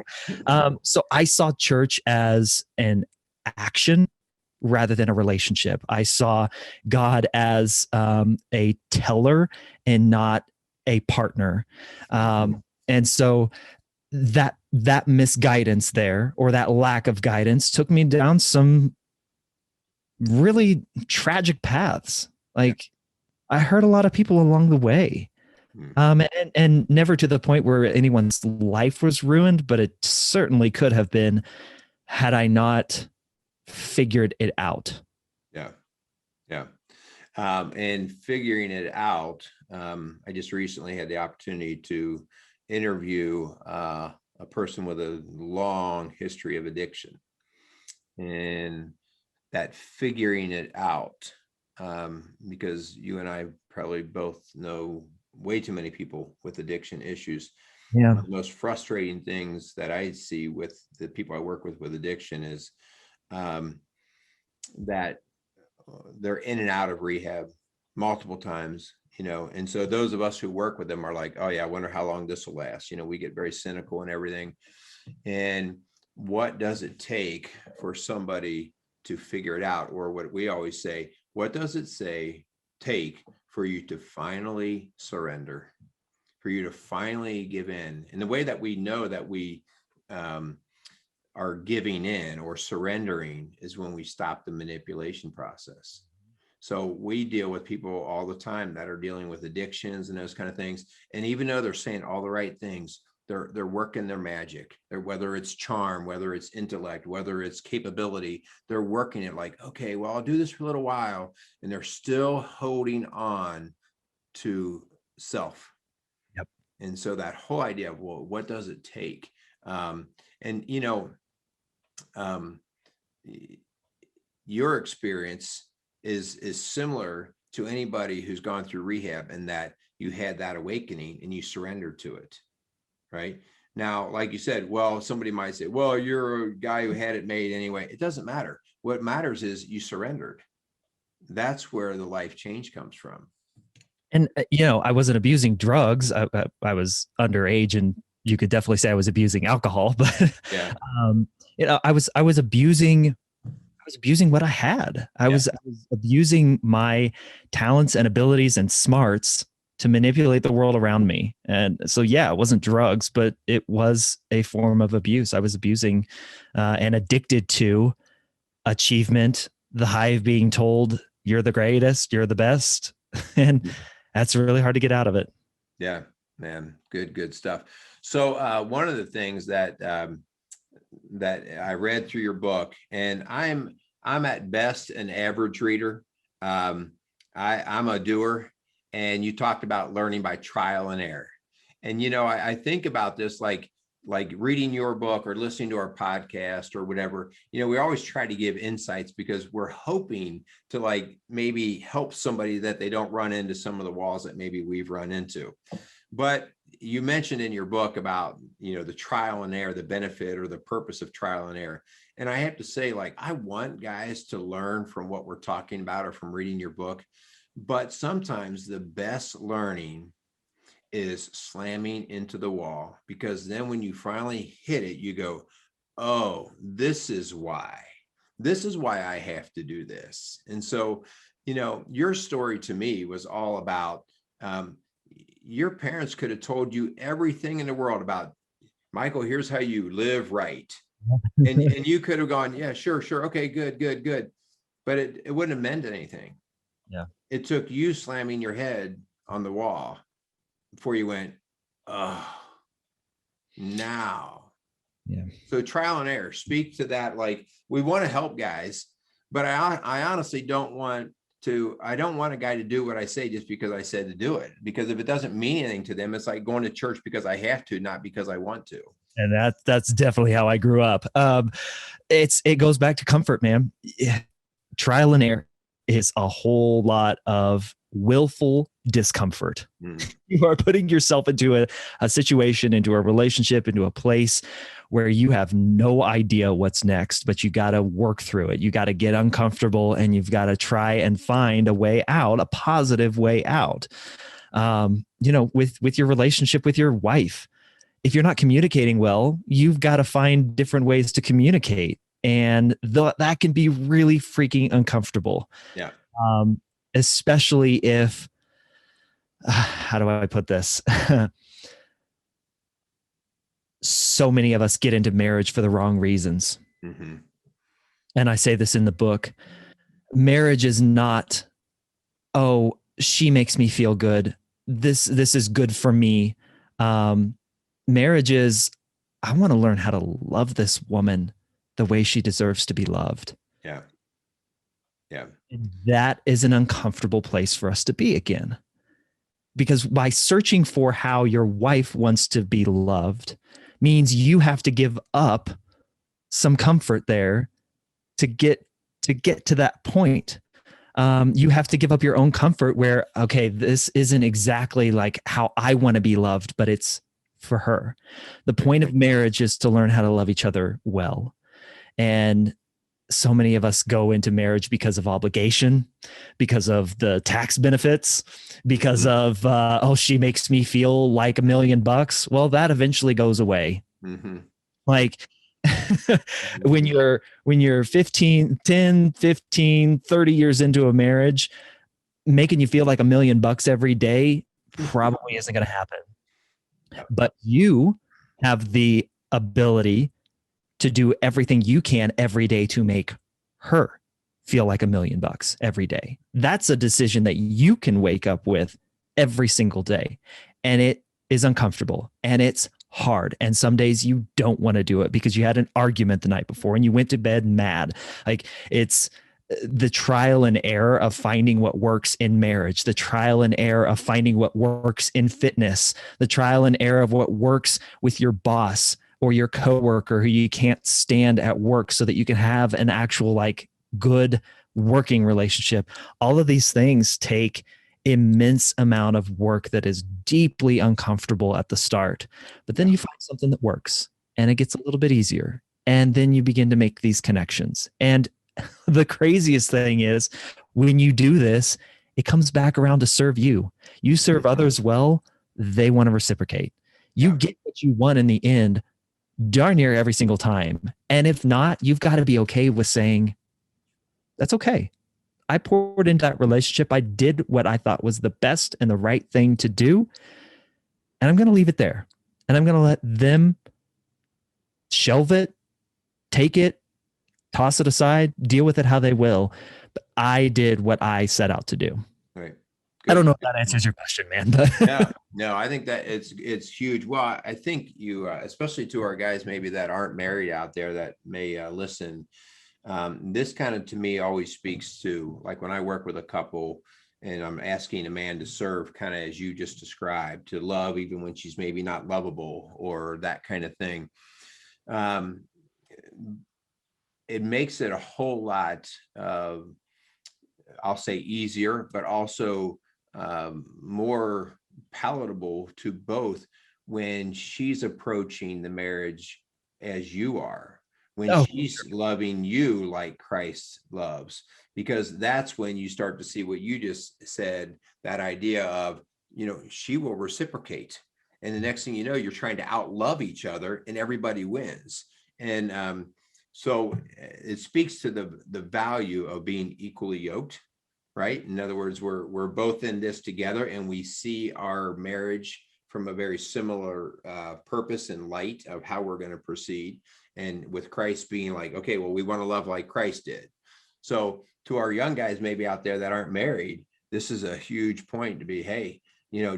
So I saw church as an action rather than a relationship. I saw God as a teller and not a partner. And so that misguidance there, or that lack of guidance, took me down some really tragic paths. Like, I hurt a lot of people along the way. And never to the point where anyone's life was ruined, but it certainly could have been had I not figured it out. Yeah. Yeah. And figuring it out, I just recently had the opportunity to interview a person with a long history of addiction, and that figuring it out, because you and I probably both know way too many people with addiction issues. Yeah. One of the most frustrating things that I see with the people I work with addiction is that they're in and out of rehab multiple times, and so those of us who work with them are like, oh yeah, I wonder how long this will last. We get very cynical and everything. And what does it take for somebody to figure it out? Or what we always say, what does it take for you to finally surrender, for you to finally give in? And the way that we know that we are giving in or surrendering is when we stop the manipulation process. So we deal with people all the time that are dealing with addictions and those kind of things. And even though they're saying all the right things, they're working their magic. Whether it's charm, whether it's intellect, whether it's capability, they're working it like, okay, well, I'll do this for a little while. And they're still holding on to self. Yep. And so that whole idea of, well, what does it take? Your experience is similar to anybody who's gone through rehab, and that you had that awakening and you surrendered to it. Right now, like you said, well, somebody might say, well, you're a guy who had it made anyway. It doesn't matter. What matters is you surrendered. That's where the life change comes from. And, I wasn't abusing drugs. I was underage, and you could definitely say I was abusing alcohol, but yeah. I was abusing what I had. I was abusing my talents and abilities and smarts to manipulate the world around me. And so, yeah, it wasn't drugs, but it was a form of abuse. I was abusing and addicted to achievement, the high of being told you're the greatest, you're the best. And that's really hard to get out of it. Yeah, man. Good stuff. So one of the things that I read through your book, and I'm at best an average reader. I'm a doer. And you talked about learning by trial and error. And, I think about this like reading your book or listening to our podcast or whatever. We always try to give insights because we're hoping to maybe help somebody that they don't run into some of the walls that maybe we've run into. But you mentioned in your book about, the trial and error, the benefit or the purpose of trial and error. And I have to say, I want guys to learn from what we're talking about or from reading your book. But sometimes the best learning is slamming into the wall, because then when you finally hit it, you go, oh, this is why I have to do this. And so, your story to me was all about, your parents could have told you everything in the world about, Michael, here's how you live right. And you could have gone, yeah, sure. Okay, good. But it wouldn't have meant anything. Yeah. It took you slamming your head on the wall before you went, oh, now. Yeah. So trial and error, speak to that. Like, we want to help guys, but I honestly don't want a guy to do what I say just because I said to do it, because if it doesn't mean anything to them, it's like going to church because I have to, not because I want to. And that's definitely how I grew up. It goes back to comfort, man. Trial and error is a whole lot of willful discomfort. You are putting yourself into a situation, into a relationship, into a place where you have no idea what's next, but you got to work through it. You got to get uncomfortable, and you've got to try and find a way out, a positive way out. With your relationship with your wife, if you're not communicating well, you've got to find different ways to communicate. And that can be really freaking uncomfortable. Yeah. Especially if, how do I put this? So many of us get into marriage for the wrong reasons. Mm-hmm. And I say this in the book. Marriage is not, oh, she makes me feel good. This is good for me. Marriage is, I want to learn how to love this woman the way she deserves to be loved. Yeah. Yeah. And that is an uncomfortable place for us to be again. Because by searching for how your wife wants to be loved means you have to give up some comfort there to get to that point. You have to give up your own comfort where, okay, this isn't exactly like how I want to be loved, but it's for her. The point of marriage is to learn how to love each other well. And so many of us go into marriage because of obligation, because of the tax benefits, because of, she makes me feel like $1 million. Well, that eventually goes away. Mm-hmm. Like when you're 15, 10, 15, 30 years into a marriage, making you feel like $1 million every day probably isn't going to happen. But you have the ability to do everything you can every day to make her feel like $1 million every day. That's a decision that you can wake up with every single day. And it is uncomfortable and it's hard. And some days you don't want to do it because you had an argument the night before and you went to bed mad. Like, it's the trial and error of finding what works in marriage, the trial and error of finding what works in fitness, the trial and error of what works with your boss or your coworker who you can't stand at work so that you can have an actual like good working relationship. All of these things take immense amount of work that is deeply uncomfortable at the start, but then you find something that works and it gets a little bit easier. And then you begin to make these connections. And the craziest thing is when you do this, it comes back around to serve you. You serve others well, they want to reciprocate. You get what you want in the end darn near every single time. And if not, you've got to be okay with saying, that's okay. I poured into that relationship. I did what I thought was the best and the right thing to do. And I'm going to leave it there. And I'm going to let them shelve it, take it, toss it aside, deal with it how they will. But I did what I set out to do. Right. I don't know if that answers your question, man. But No, I think that it's huge. Well, I think you, especially to our guys maybe that aren't married out there that may listen, this kind of to me always speaks to, like when I work with a couple and I'm asking a man to serve kind of as you just described, to love even when she's maybe not lovable or that kind of thing. It makes it a whole lot, I'll say easier, but also more palatable to both when she's approaching the marriage as you are, when she's loving you like Christ loves, because that's when you start to see what you just said, that idea of, she will reciprocate. And the next thing you know, you're trying to outlove each other and everybody wins. And so it speaks to the value of being equally yoked, right? In other words, we're both in this together and we see our marriage from a very similar purpose and light of how we're going to proceed. And with Christ being like, okay, well, we want to love like Christ did. So to our young guys maybe out there that aren't married, this is a huge point to be, hey,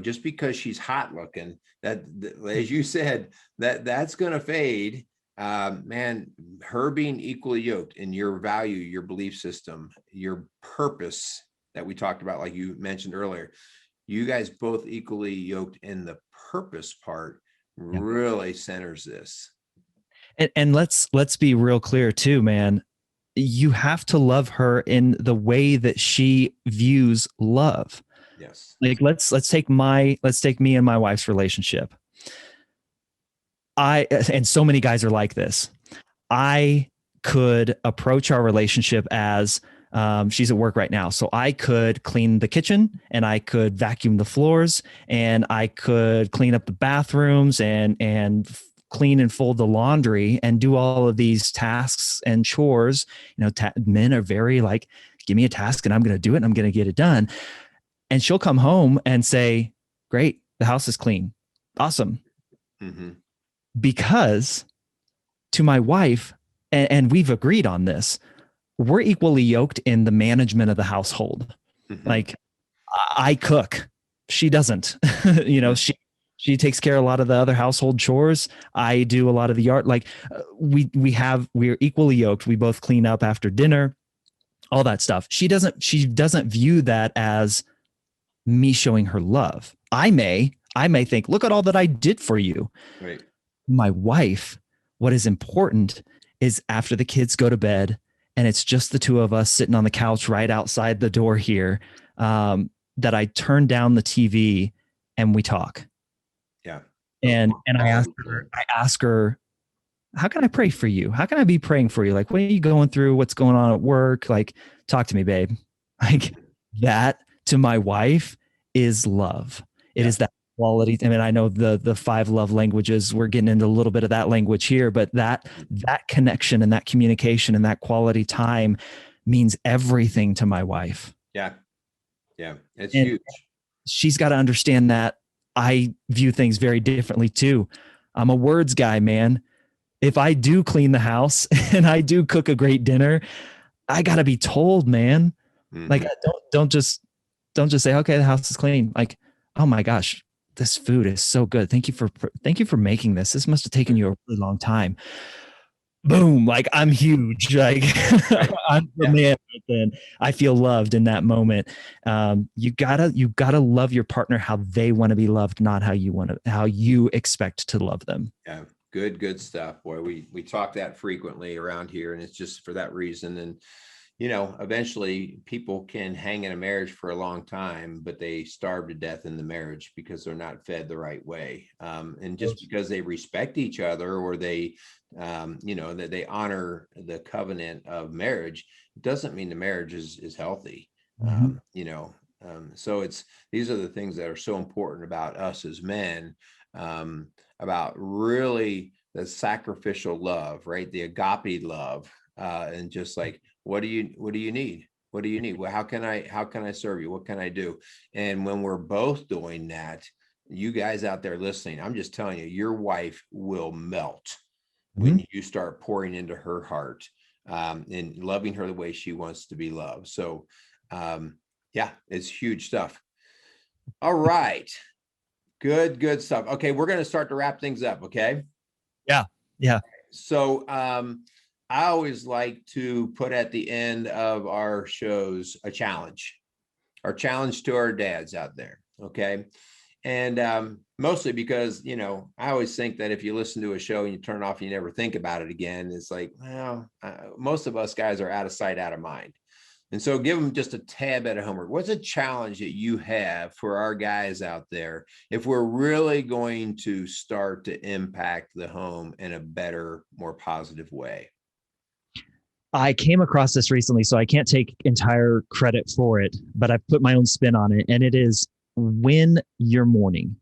just because she's hot looking, that as you said, that's going to fade. Man, her being equally yoked in your value, your belief system, your purpose that we talked about, like you mentioned earlier, you guys both equally yoked in the purpose part really centers this. And let's be real clear too, man. You have to love her in the way that she views love. Yes. Like let's take me and my wife's relationship. And so many guys are like this. I could approach our relationship as she's at work right now. So I could clean the kitchen and I could vacuum the floors and I could clean up the bathrooms and clean and fold the laundry and do all of these tasks and chores. Men are very like, give me a task and I'm going to do it and I'm going to get it done. And she'll come home and say, great, the house is clean. Awesome. Mm-hmm. Because to my wife, and we've agreed on this, we're equally yoked in the management of the household. Mm-hmm. Like I cook, she doesn't. She takes care of a lot of the other household chores. I do a lot of the yard. Like we're equally yoked. We both clean up after dinner, all that stuff. She doesn't view that as me showing her love. I may think, look at all that I did for you. Right. My wife, what is important is after the kids go to bed and it's just the two of us sitting on the couch right outside the door here, that I turn down the TV and we talk. Yeah. And I ask her, how can I pray for you? How can I be praying for you? Like, what are you going through? What's going on at work? Like, talk to me, babe. Like that to my wife is love. It is that quality. I mean, I know the 5 love languages, we're getting into a little bit of that language here, but that connection and that communication and that quality time means everything to my wife. Yeah. Yeah. It's huge. She's got to understand that I view things very differently too. I'm a words guy, man. If I do clean the house and I do cook a great dinner, I got to be told, man. Mm-hmm. Like don't just say, okay, the house is clean. Like, oh my gosh, this food is so good. Thank you for making this. This must have taken you a really long time. Boom. Like I'm huge. Like I'm the man. Then I feel loved in that moment. You gotta love your partner how they want to be loved, not how you expect to love them. Yeah. Good stuff. Boy, we talk that frequently around here, and it's just for that reason. And eventually people can hang in a marriage for a long time, but they starve to death in the marriage because they're not fed the right way. And just because they respect each other or they, that they honor the covenant of marriage, doesn't mean the marriage is healthy. Mm-hmm. So these are the things that are so important about us as men, about really the sacrificial love, right? The agape love, and just like, what do you need? What do you need? Well, how can I serve you? What can I do? And when we're both doing that, you guys out there listening, I'm just telling you, your wife will melt when you start pouring into her heart, and loving her the way she wants to be loved. So, it's huge stuff. All right. Good stuff. Okay. We're going to start to wrap things up. Okay. Yeah. So, I always like to put at the end of our shows our challenge to our dads out there. Okay. And mostly because, I always think that if you listen to a show and you turn it off, and you never think about it again, it's like, well, most of us guys are out of sight, out of mind. And so give them just a tad bit of homework. What's a challenge that you have for our guys out there if we're really going to start to impact the home in a better, more positive way? I came across this recently, so I can't take entire credit for it, but I've put my own spin on it. And it is, win your morning.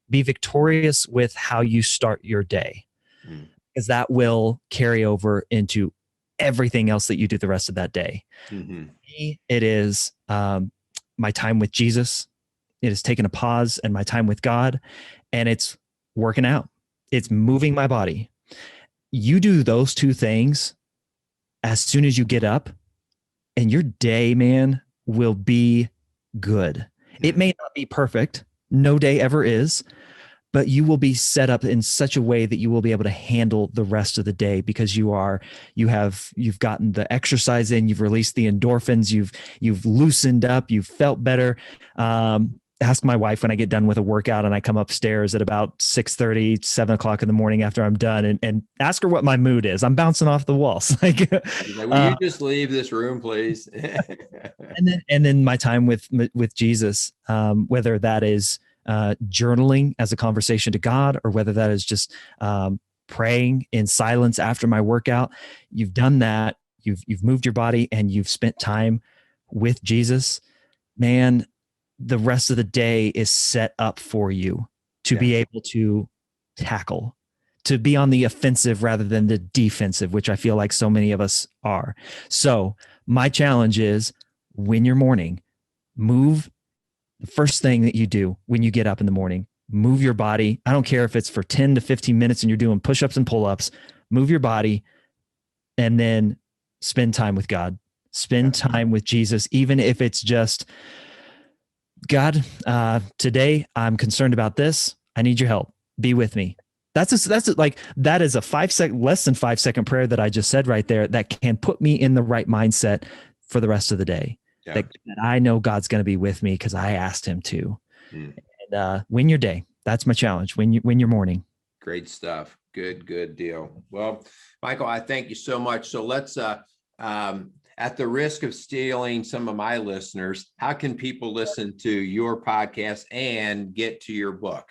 Be victorious with how you start your day, because that will carry over into everything else that you do the rest of that day. Mm-hmm. It is my time with Jesus. It is taking a pause and my time with God, and it's working out. It's moving my body. You do those two things as soon as you get up, and your day, man, will be good. It may not be perfect. No day ever is, but you will be set up in such a way that you will be able to handle the rest of the day because you've gotten the exercise in, you've released the endorphins, you've loosened up, you've felt better. Ask my wife when I get done with a workout and I come upstairs at about 6:30, 7 o'clock in the morning after I'm done and ask her what my mood is. I'm bouncing off the walls. Will you just leave this room, please? and then my time with Jesus, whether that is journaling as a conversation to God, or whether that is just praying in silence after my workout. You've done that. You've moved your body and you've spent time with Jesus, man. The rest of the day is set up for you to be able to tackle, to be on the offensive rather than the defensive, which I feel like so many of us are. So my challenge is, when you're morning, move. The first thing that you do when you get up in the morning, move your body. I don't care if it's for 10 to 15 minutes and you're doing push-ups and pull-ups, move your body, and then spend time with God, spend time with Jesus. Even if it's just, God, today I'm concerned about this. I need your help. Be with me. That is a less than 5 second prayer that I just said right there that can put me in the right mindset for the rest of the day. Yeah. That I know God's going to be with me because I asked him to. And win your day. That's my challenge. Win your morning. Great stuff. Good deal. Well, Michael, I thank you so much. So let's, at the risk of stealing some of my listeners, how can people listen to your podcast and get to your book?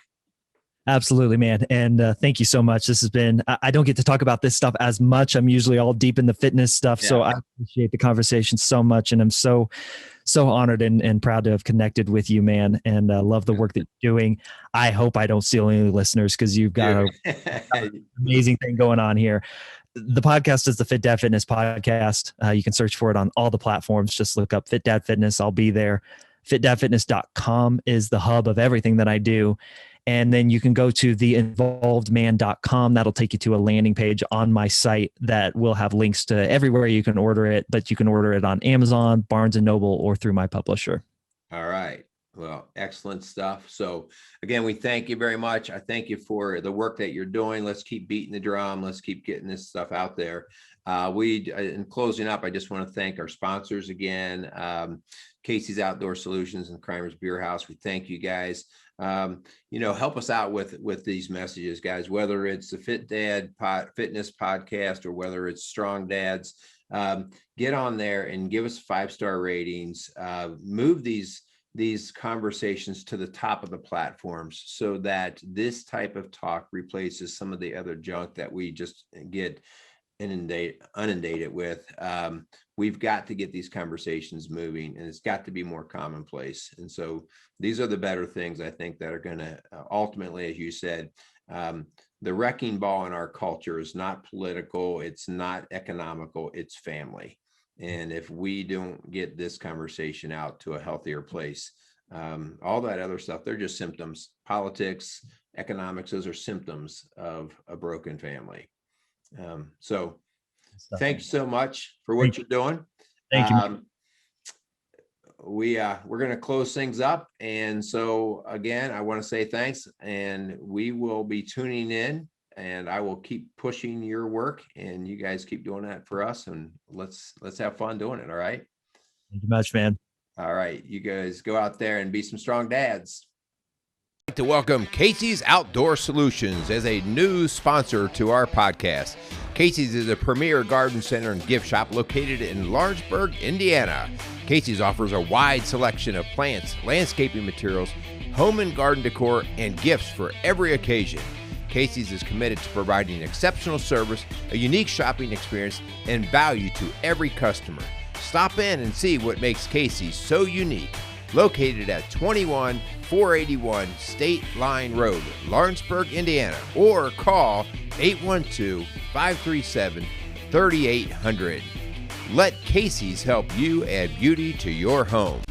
Absolutely, man. And thank you so much. This has been, I don't get to talk about this stuff as much. I'm usually all deep in the fitness stuff. Yeah. So I appreciate the conversation so much. And I'm so honored and proud to have connected with you, man. And love the work that you're doing. I hope I don't steal any listeners because you've got an amazing thing going on here. The podcast is the Fit Dad Fitness Podcast. You can search for it on all the platforms. Just look up Fit Dad Fitness. I'll be there. FitDadFitness.com is the hub of everything that I do. And then you can go to theinvolvedman.com. That'll take you to a landing page on my site that will have links to everywhere you can order it, but you can order it on Amazon, Barnes & Noble, or through my publisher. All right. Well, excellent stuff. So again, we thank you very much. I thank you for the work that you're doing. Let's keep beating the drum. Let's keep getting this stuff out there. In closing up, I just want to thank our sponsors again, Casey's Outdoor Solutions and Crimer's Beer House. We thank you guys. Help us out with these messages, guys, whether it's the Fit Dad Fitness Podcast or whether it's Strong Dads. Get on there and give us 5-star ratings. Move these conversations to the top of the platforms so that this type of talk replaces some of the other junk that we just get inundated with. We've got to get these conversations moving, and it's got to be more commonplace. And so these are the better things, I think, that are going to ultimately, as you said, the wrecking ball in our culture is not political. It's not economical. It's family. And if we don't get this conversation out to a healthier place, all that other stuff, they're just symptoms. Politics, economics, those are symptoms of a broken family. So thanks so much for what you're doing. Thank you. We're going to close things up. And so again, I want to say thanks, and we will be tuning in, and I will keep pushing your work, and you guys keep doing that for us, and let's have fun doing it. All right. Thank you much, man. All right. You guys go out there and be some strong dads. I'd like to welcome Casey's Outdoor Solutions as a new sponsor to our podcast. Casey's is a premier garden center and gift shop located in Lawrenceburg, Indiana. Casey's offers a wide selection of plants, landscaping materials, home and garden decor, and gifts for every occasion. Casey's is committed to providing exceptional service, a unique shopping experience, and value to every customer. Stop in and see what makes Casey's so unique. Located at 21481 State Line Road, Lawrenceburg, Indiana, or call 812-537-3800. Let Casey's help you add beauty to your home.